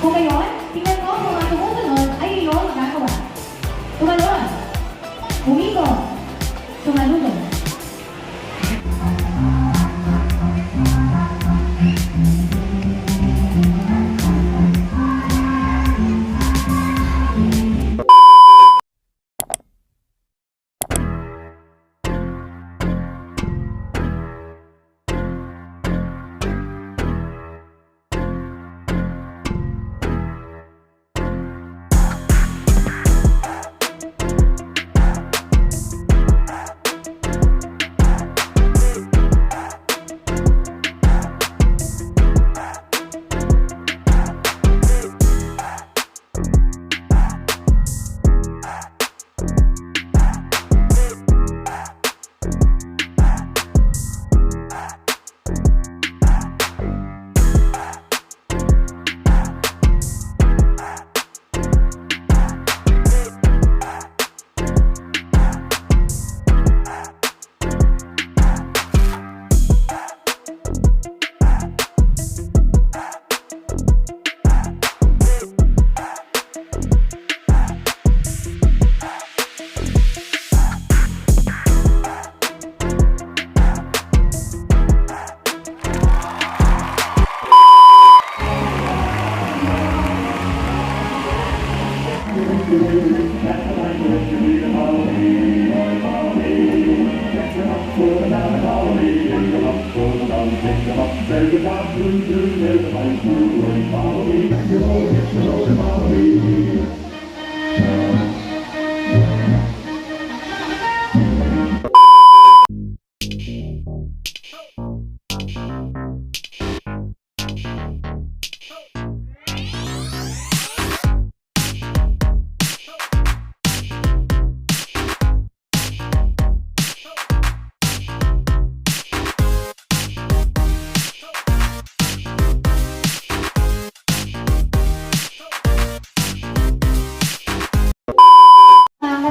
Kung ngayon, tingnan mo kung ang sumusunod ay iyong magagawa. Tumalon. Umikot. Tumalunod.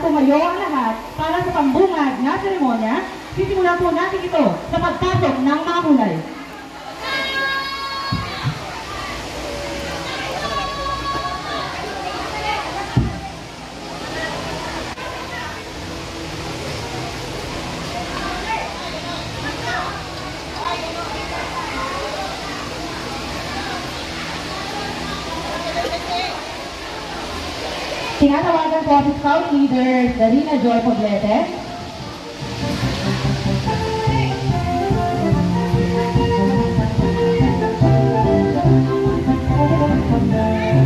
Tumayo ang lahat para sa pambungad na seremonya. Sisimulan po natin ito sa pagpasok ng mga kulay. Tinatawagan po si Scout Leader Darina Joy Poblete.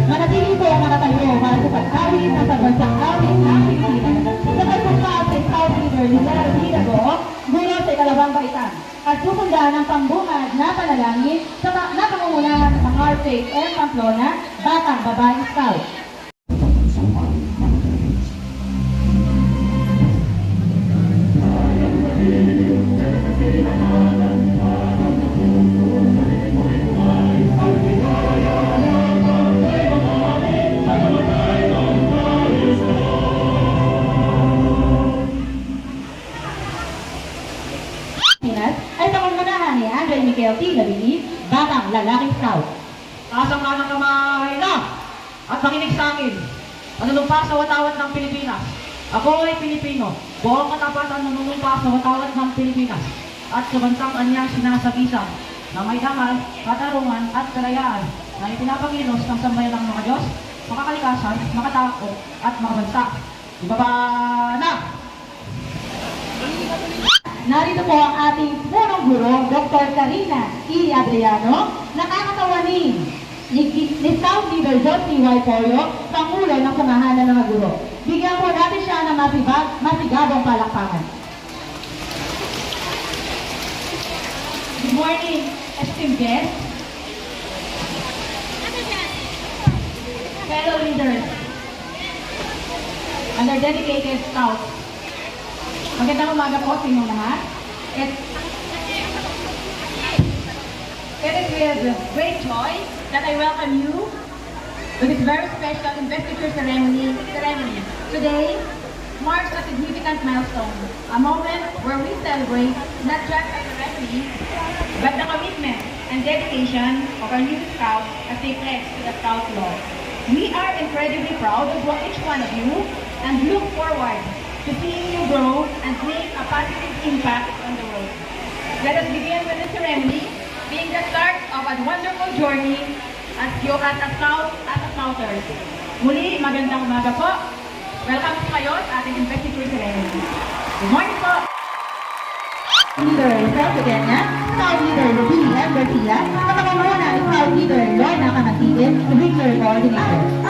Manatili po ang nakatayo para sa pag-awit ng pagbansang awit ng Pilipinas. Sa pagbukas si Scout Leader Lizelle Hidalgo, guro sa ikalawang baitan. At susundan ang pambungad na panalangin sa pangunguna ng Faith M. Pamplona, Batang Babaeng Scout. Ay pangunganahan ni Andre Michael T. Labili, Batang Lalaking Scout. Taasang ka ng kamay na at makinig sa akin. Nanunumpa sa watawat ng Pilipinas. Ako ay Pilipino. Buong katapatan nanunumpa sa watawat ng Pilipinas. At sa bansang anyang sinasagisang na may dangal, katarungan at kalayaan na ipinapagilos ng sambayan ng mga Diyos, makakalikasan, makatao at makabansa. Ibaba na! narito po ang ating punong guro, Dr. Karina E. Adriano, nakakatawa ni Scout Leader John T. Y. Pollo, Pangulo ng Samahan ng mga Guro. Bigyan po natin siya ng masigabong palakpakan. Good morning, esteemed guests, fellow leaders, and our dedicated scouts. Magandang umaga po sa inyong lahat. It is with great joy that I welcome you to this very special investiture ceremony. Today marks a significant milestone, a moment where we celebrate not just as a referee, but the commitment and dedication of our new scouts as they pledge to the Scout Law. We are incredibly proud of each one of you and look forward to seeing you grow and make a positive impact on the world. Let us begin with the ceremony, being the start of a wonderful journey as a Scouters. Muli, magandang umaga po. Welcome po kayo sa ating investiture ceremony. Good morning po! Leader Rachel Cadena, Scout Leader Rubini M. Garcia, sa pamamahala ni Scout Leader Lorna Camatigin, Victory Coordinator.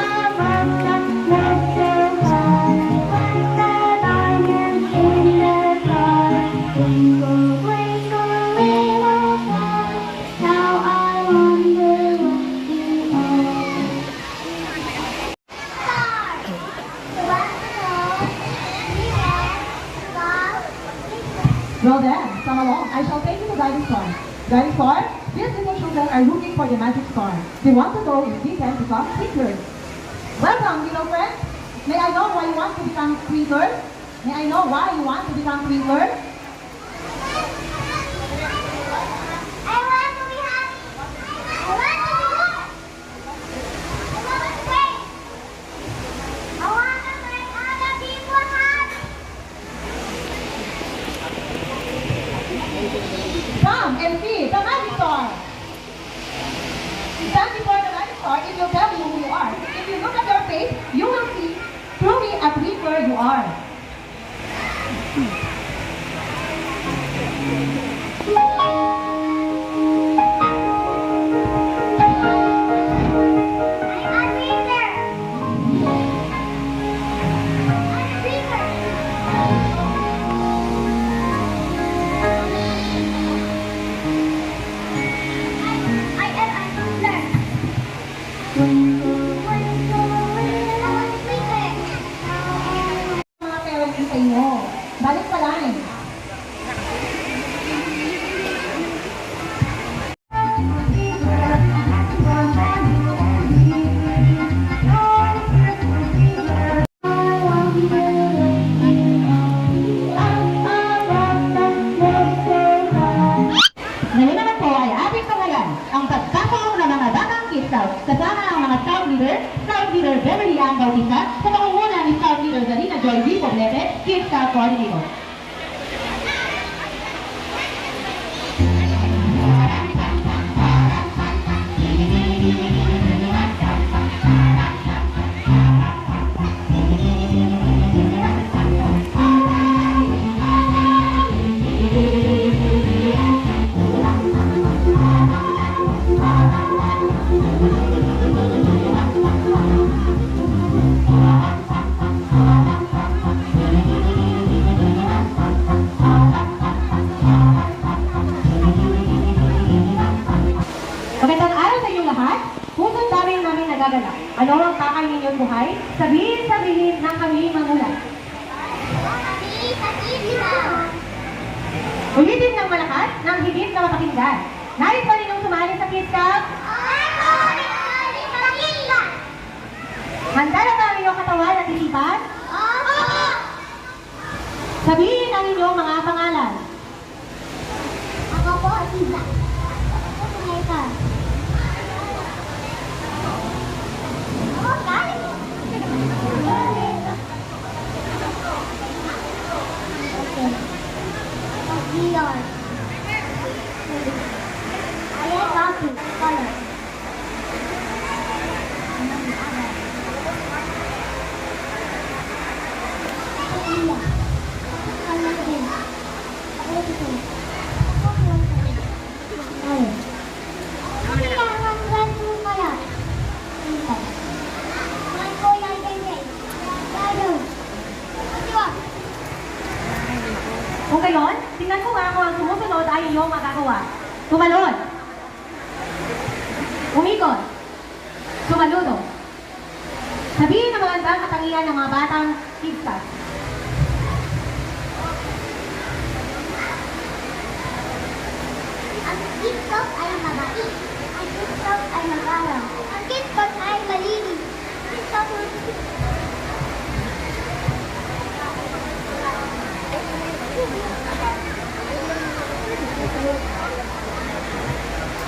Well then, come along. I shall take you to Guiding Star. Guiding Star, these little children are looking for the magic star. They want to know if they can become twinkers. Welcome, little friends. May I know why you want to become twinkers? May I know why you want to become twinkers? I want to be happy. I want to be good. I want to pray. I want to make other people happy. Come and see the magic star. Stand before the magic star, it will tell you who you are. If you look at your face, you will see truly a twinker you are. I'm a dreamer. I'm a dreamer. I am a dreamer. Twinkle, twinkle, little twinkle. Mga parents sa inyo, balik pa lang. Ngayon naman po ay ating pangalan ang pagkakaroon ng mga batang Kid Scout kasama ang mga Scout Leader Beverly Ann Bautista sa pangunguna ni Scout Leader Zarina Joy V. Poblete, Kid Scout Coordinator. Magandang araw sa inyong lahat. Puso't daming namin nagagalak. Ano ang kakainin niyong buhay? Sabihin ng kami mamulat. Kami sa Kidsa. Ulitin ng malakas ng higit na mapakinggan. Nais ba ninyong sumali sa Kid Scout? Ako, kami sa Kidsa. Handa na ba ang inyong katawan at isipan? Opo. Sabihin ang inyong mga pangalan. Ako po, Kidsa. Ako po, Kidsa. Ako, galing. Okay. Leon. I am Rocky. Color. Iya. Color din. umikot, sumaludo. Sabihin ang mga andang katangian ng mga batang higtas. Ang TikTok ay mabait. Ang TikTok ay mag-aral. Ang TikTok ay malinis. TikTok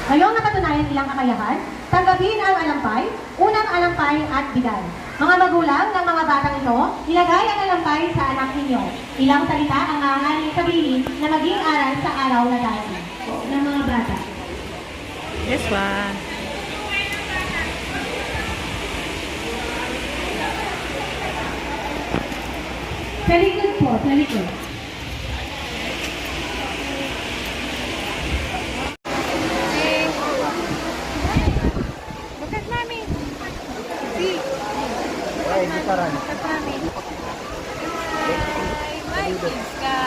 Ngayong napatunayan ilang kakayahan, tanggapin ang alampay, unang alampay at bigay. Mga magulang ng mga batang ito, ilagay ang alampay sa anak ninyo. Ilang salita ang maaaring sabihin na maging aral sa araw na darating ng mga bata. This one. Sa likod po, sa likod. Look at mommy. See? Look at mommy. Ay, kids ka.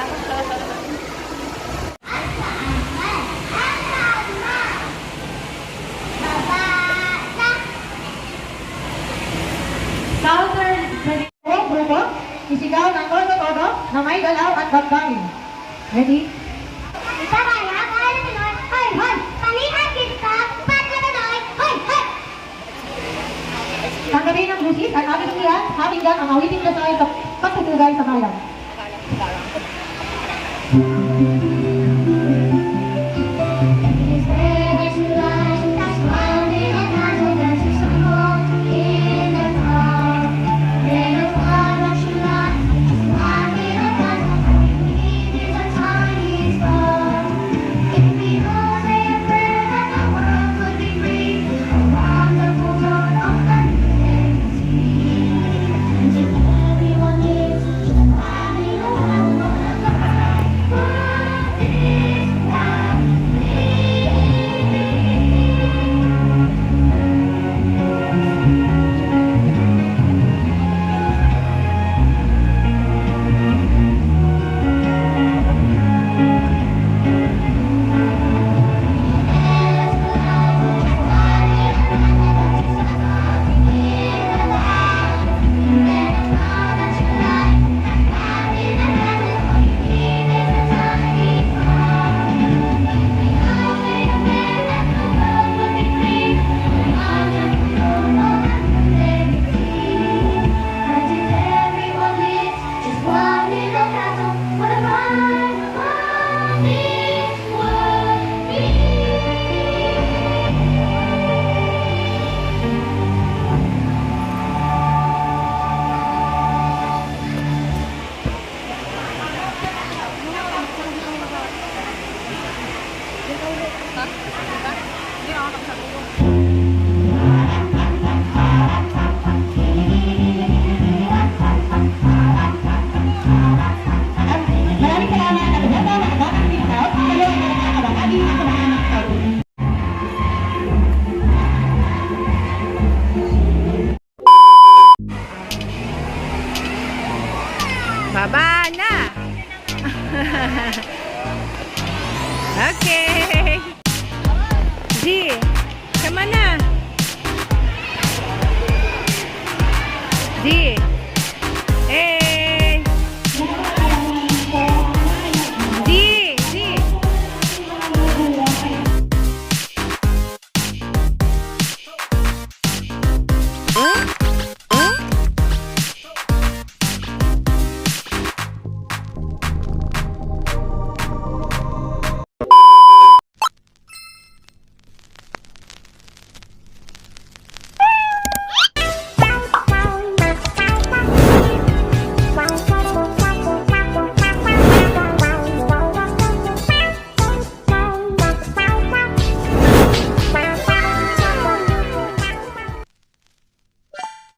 Counter grupo, isigaw ng todo-todo na may galaw at gagawin. Ready? Isa kaya, kaya na Pinoy. Hoy, hoy! Palihan kita! Pat na Pinoy! Hoy, hoy! Tanggapin ng busis at ating iyan, hatinggan ang awiting na sa pagtutugay sa bayan. Maraming salamat at mga batang Pinoy. Kayo ang nakakabahagi ng kabahan ng tao. Baba na. Okay. G, come on na.